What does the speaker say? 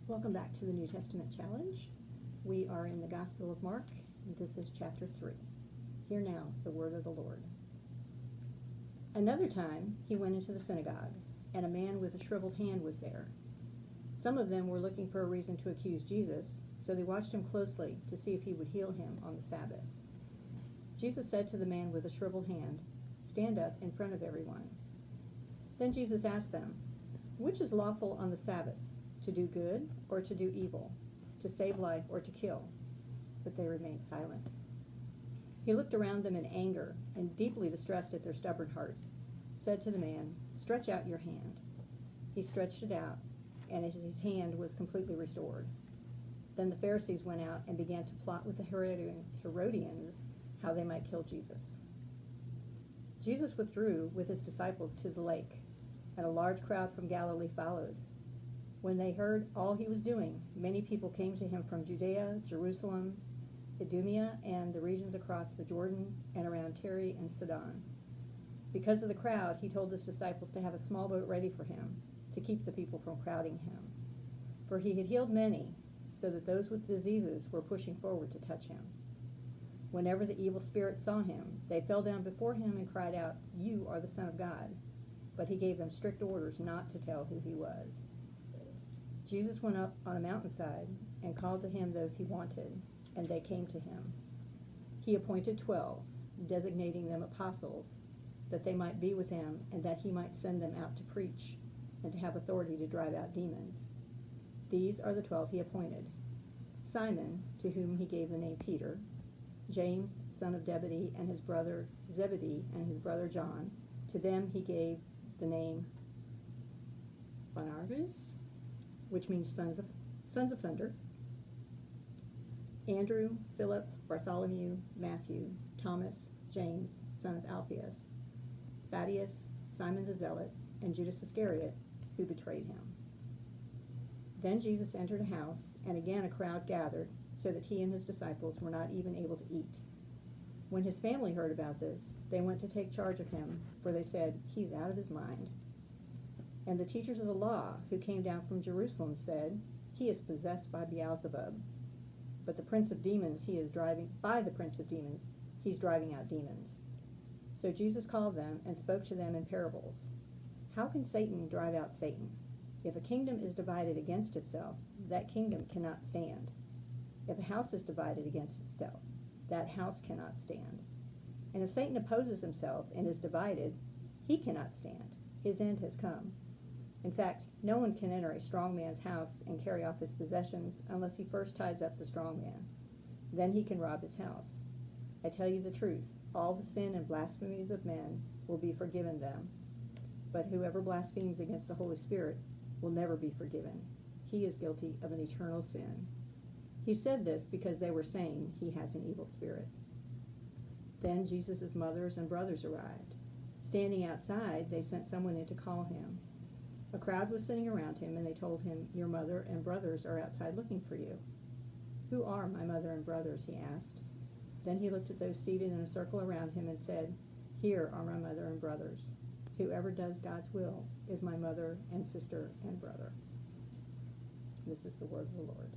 Welcome back to the New Testament Challenge. We are in the Gospel of Mark, and this is chapter 3. Hear now the word of the Lord. Another time he went into the synagogue, and a man with a shriveled hand was there. Some of them were looking for a reason to accuse Jesus, so they watched him closely to see if he would heal him on the Sabbath. Jesus said to the man with the shriveled hand, "Stand up in front of everyone." Then Jesus asked them, "Which is lawful on the Sabbath? To do good or to do evil, to save life or to kill?" But they remained silent. He looked around them in anger and, deeply distressed at their stubborn hearts, said to the man, "Stretch out your hand." He stretched it out, and his hand was completely restored. Then the Pharisees went out and began to plot with the Herodians how they might kill Jesus. Jesus withdrew with his disciples to the lake, and a large crowd from Galilee followed. When they heard all he was doing, many people came to him from Judea, Jerusalem, Idumea, and the regions across the Jordan and around Tyre and Sidon. Because of the crowd, he told his disciples to have a small boat ready for him, to keep the people from crowding him. For he had healed many, so that those with diseases were pushing forward to touch him. Whenever the evil spirits saw him, they fell down before him and cried out, "You are the Son of God." But he gave them strict orders not to tell who he was. Jesus went up on a mountainside and called to him those he wanted, and they came to him. He appointed 12, designating them apostles, that they might be with him and that he might send them out to preach and to have authority to drive out demons. These are the 12 he appointed: Simon, to whom he gave the name Peter; James, son of Zebedee, and his brother John. To them he gave the name Boanerges, which means sons of thunder; Andrew, Philip, Bartholomew, Matthew, Thomas, James, son of Alphaeus, Thaddeus, Simon the Zealot, and Judas Iscariot, who betrayed him. Then Jesus entered a house, and again a crowd gathered, so that he and his disciples were not even able to eat. When his family heard about this, they went to take charge of him, for they said, "He's out of his mind." And the teachers of the law, who came down from Jerusalem, said, "He is possessed by Beelzebub. But the prince of demons, he's driving out demons." So Jesus called them and spoke to them in parables. "How can Satan drive out Satan? If a kingdom is divided against itself, that kingdom cannot stand. If a house is divided against itself, that house cannot stand. And if Satan opposes himself and is divided, he cannot stand. His end has come. In fact, no one can enter a strong man's house and carry off his possessions unless he first ties up the strong man. Then he can rob his house. I tell you the truth, all the sin and blasphemies of men will be forgiven them. But whoever blasphemes against the Holy Spirit will never be forgiven. He is guilty of an eternal sin." He said this because they were saying he has an evil spirit. Then Jesus' mothers and brothers arrived. Standing outside, they sent someone in to call him. A crowd was sitting around him, and they told him, "Your mother and brothers are outside looking for you." "Who are my mother and brothers?" he asked. Then he looked at those seated in a circle around him and said, "Here are my mother and brothers. Whoever does God's will is my mother and sister and brother." This is the word of the Lord.